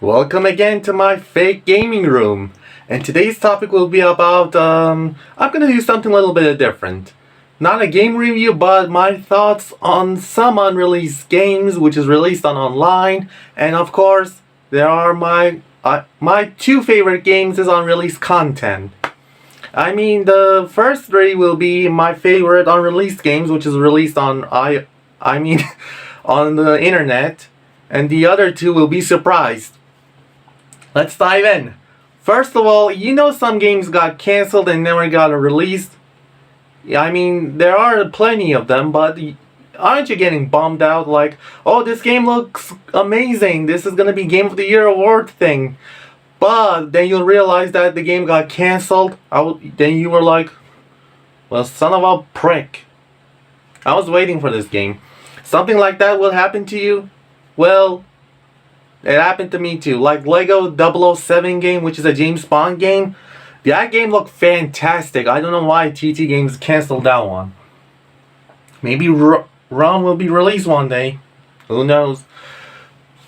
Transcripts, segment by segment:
Welcome again to my fake gaming room. And today's topic will be about, I'm gonna do something a little bit different. Not a game review, but my thoughts on some unreleased games which is released on online. And of course, there are my two favorite games is unreleased content. I mean, the first three will be my favorite unreleased games, which is released on on the internet, and the other two will be surprised. Let's dive in. First of all, some games got canceled and never got released. I mean, there are plenty of them, but aren't you getting bummed out like, oh, this game looks amazing, this is gonna be Game of the Year award thing. But then you'll realize that the game got canceled. Then you were like, well, son of a prick. I was waiting for this game. Something like that will happen to you? Well, it happened to me too. Like Lego 007 game, which is a James Bond game. That game looked fantastic. I don't know why TT Games canceled that one. Maybe ROM will be released one day. Who knows?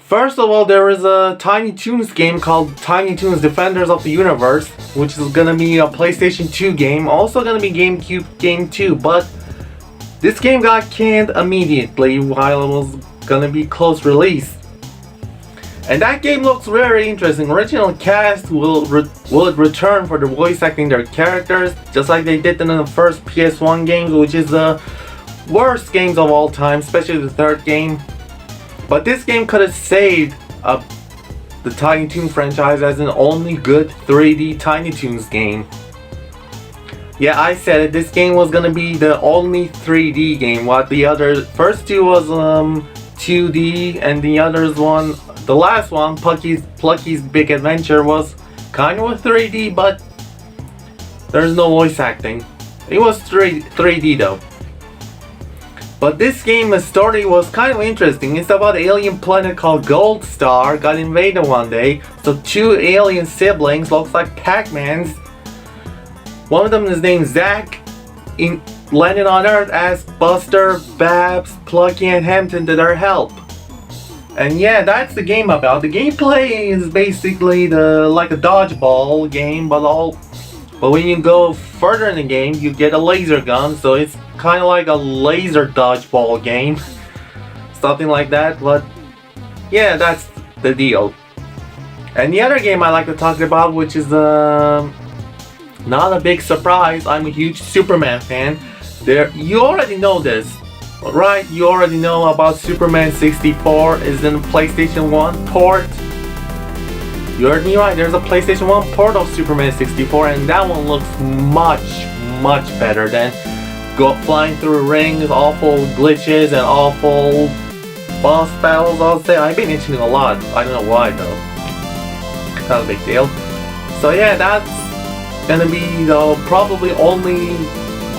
First of all, there is a Tiny Toons game called Tiny Toons Defenders of the Universe, which is gonna be a PlayStation 2 game. Also gonna be GameCube game too, but this game got canned immediately while it was gonna be close release. And that game looks very interesting. Original cast would return for the voice acting their characters, just like they did in the first PS1 games, which is the worst games of all time, especially the third game. But this game could have saved the Tiny Toons franchise as an only good 3D Tiny Toons game. Yeah, I said it. This game was gonna be the only 3D game. What the other first two was 2D, and the last one, Plucky's Big Adventure, was kind of a 3D, but there's no voice acting. It was 3D though. But this game, the story was kind of interesting. It's about an alien planet called Gold Star got invaded one day. So two alien siblings, looks like Pac-Mans. One of them is named Zack, landed on Earth as Buster, Babs, Plucky, and Hampton to their help. And yeah, that's the game about. The gameplay is basically like a dodgeball game, but when you go further in the game, you get a laser gun, so it's kind of like a laser dodgeball game. Something like that, but yeah, that's the deal. And the other game I like to talk about, which is not a big surprise, I'm a huge Superman fan. You already know this, right? You already know about Superman 64 is in PlayStation 1 port. You heard me right, there's a PlayStation 1 port of Superman 64, and that one looks much better than flying through rings, awful glitches, and awful boss battles, I'll say. I've been itching a lot, I don't know why though. Not a big deal. So yeah, that's gonna be the probably only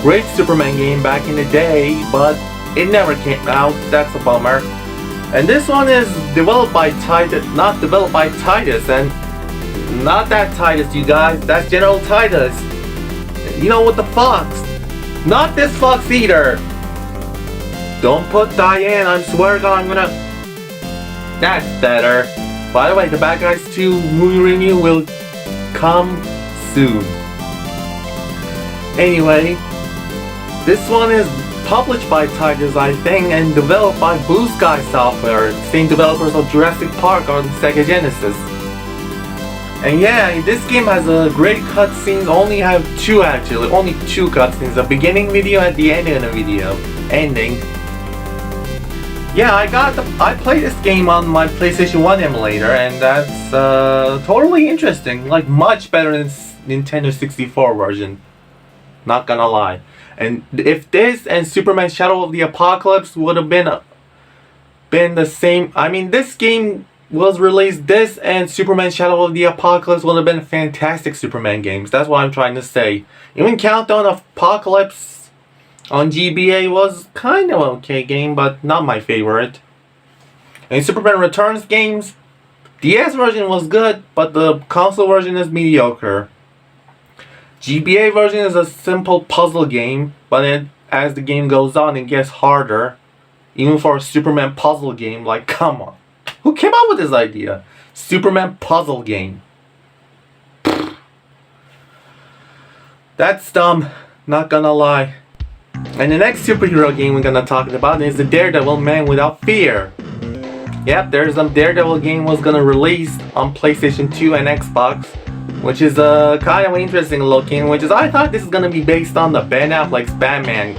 great Superman game back in the day, but it never came out, that's a bummer. And this one is developed by Titus, not developed by Titus, and not that Titus, you guys, that's General Titus. You know, with the fox. Not this fox either. Don't put Diane, I swear to God, I'm gonna... That's better. By the way, the Bad Guys 2 movie review will come soon. Anyway, this one is published by Titus, I think, and developed by Blue Sky Software, same developers of Jurassic Park or the Sega Genesis. And yeah, this game has a great cutscenes. Only two cutscenes, the beginning video and the end of the video. Ending. Yeah, I played this game on my PlayStation 1 emulator, and that's totally interesting. Like, much better than Nintendo 64 version. Not gonna lie. And if this and Superman Shadow of the Apocalypse would have been the same, I mean, this game was released, this and Superman Shadow of the Apocalypse would have been fantastic Superman games. That's what I'm trying to say. Even Countdown of Apocalypse on GBA was kind of okay game, but not my favorite. And Superman Returns games, DS version was good, but the console version is mediocre. GBA version is a simple puzzle game, but as the game goes on, it gets harder. Even for a Superman puzzle game, like, come on. Who came up with this idea? Superman puzzle game. That's dumb, not gonna lie. And the next superhero game we're gonna talk about is the Daredevil Man Without Fear. Yep, there's some Daredevil game was gonna release on PlayStation 2 and Xbox, which is kind of interesting looking, which is I thought this is gonna be based on the Ben Affleck's Batman.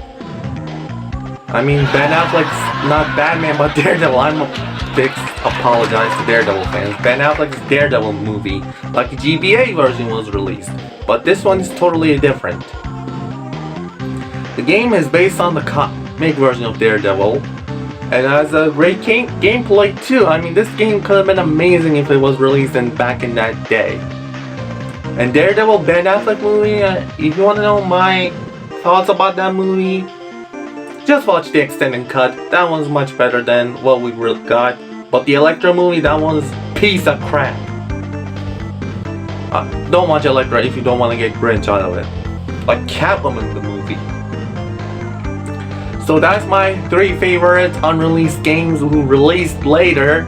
I mean, Ben Affleck's not Batman, but Daredevil. I'm a big apologize to Daredevil fans. Ben Affleck's Daredevil movie, like the GBA version was released, but this one is totally different. The game is based on the comic version of Daredevil, and has a great gameplay too. I mean, this game could have been amazing if it was released back in that day. And Daredevil Ben Affleck movie, if you want to know my thoughts about that movie, just watch the extended cut. That one's much better than what we really got. But the Electro movie, that one's piece of crap. Don't watch Electro if you don't want to get Grinch out of it. Like Catwoman the movie. So that's my 3 favorite unreleased games who released later.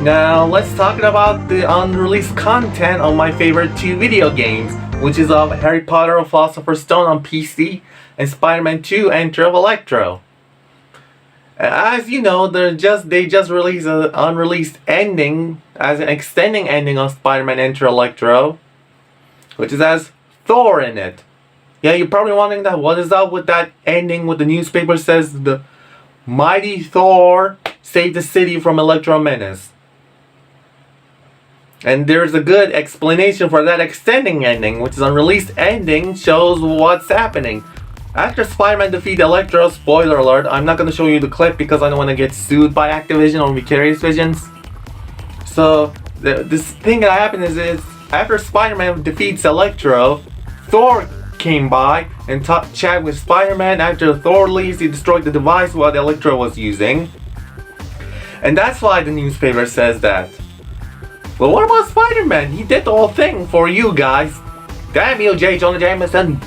Now let's talk about the unreleased content of my favorite 2 video games, which is of Harry Potter and Philosopher's Stone on PC and Spider-Man 2 Enter of Electro. As you know, they just released an unreleased ending as an extending ending of Spider-Man Enter Electro, which has Thor in it. Yeah, you're probably wondering that what is up with that ending with the newspaper says the mighty Thor saved the city from Electro Menace. And there's a good explanation for that extending ending, which is unreleased ending shows what's happening. After Spider-Man defeats Electro, spoiler alert, I'm not going to show you the clip because I don't want to get sued by Activision or Vicarious Visions. So, this thing that happened is after Spider-Man defeats Electro, Thor came by and chat with Spider-Man. After Thor leaves, he destroyed the device what Electro was using. And that's why the newspaper says that. Well, what about Spider-Man? He did the whole thing for you guys. Damn you, J. Jonah Jameson.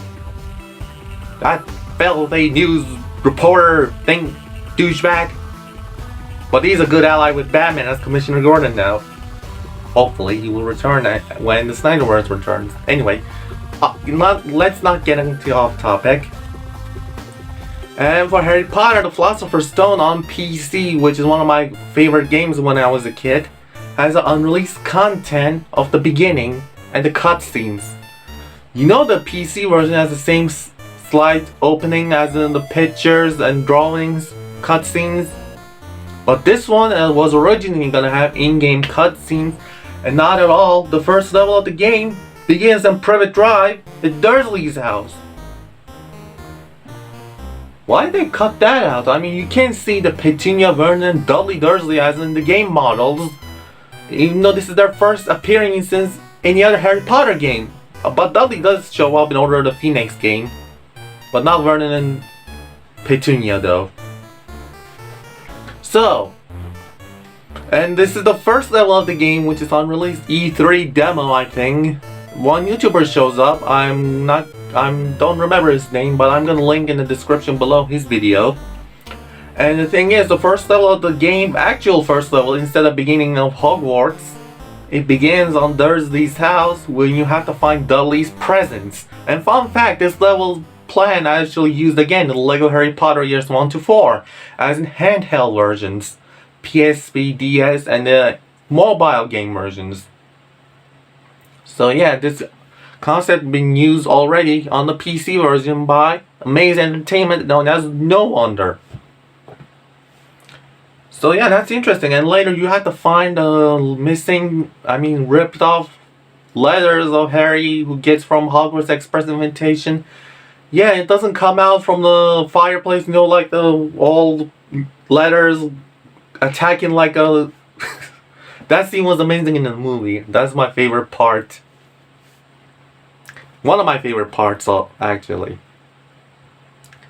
That filthy news reporter thing, douchebag. But he's a good ally with Batman as Commissioner Gordon now. Hopefully he will return when the Snyderverse returns. Anyway, let's not get into off topic. And for Harry Potter, the Philosopher's Stone on PC, which is one of my favorite games when I was a kid, has an unreleased content of the beginning and the cutscenes. You know the PC version has the same slide opening as in the pictures and drawings, cutscenes. But this one was originally gonna have in-game cutscenes, and not at all. The first level of the game begins in Privet Drive at Dursley's house. Why did they cut that out? I mean, you can't see the Petunia, Vernon, and Dudley Dursley as in the game models, even though this is their first appearing since any other Harry Potter game. But Dudley does show up in Order of the Phoenix game, but not Vernon and Petunia though. So, and this is the first level of the game, which is unreleased E3 demo, I think. One YouTuber shows up. I don't remember his name, but I'm gonna link in the description below his video. And the thing is, the first level of the game, actual first level, instead of beginning of Hogwarts, it begins on Dursley's house when you have to find Dudley's presents. And fun fact, this level plan actually used again the Lego Harry Potter years 1 to 4 as in handheld versions, PSP, DS, and the mobile game versions. So yeah, this concept been used already on the PC version by Amaze Entertainment, known as No Wonder. So yeah, that's interesting. And later you have to find ripped off letters of Harry who gets from Hogwarts Express invitation. Yeah, it doesn't come out from the fireplace, you know, like the old letters attacking like a... That scene was amazing in the movie. That's my favorite part. One of my favorite parts, actually.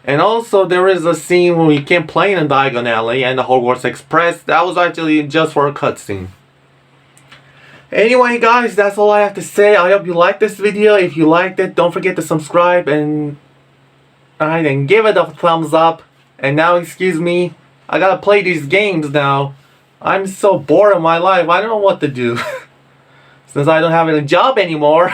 And also, there is a scene where you can play in Diagon Alley and the Hogwarts Express. That was actually just for a cutscene. Anyway, guys, that's all I have to say. I hope you liked this video. If you liked it, don't forget to subscribe and give it a thumbs up. And now, excuse me, I gotta play these games now. I'm so bored in my life. I don't know what to do. Since I don't have a job anymore.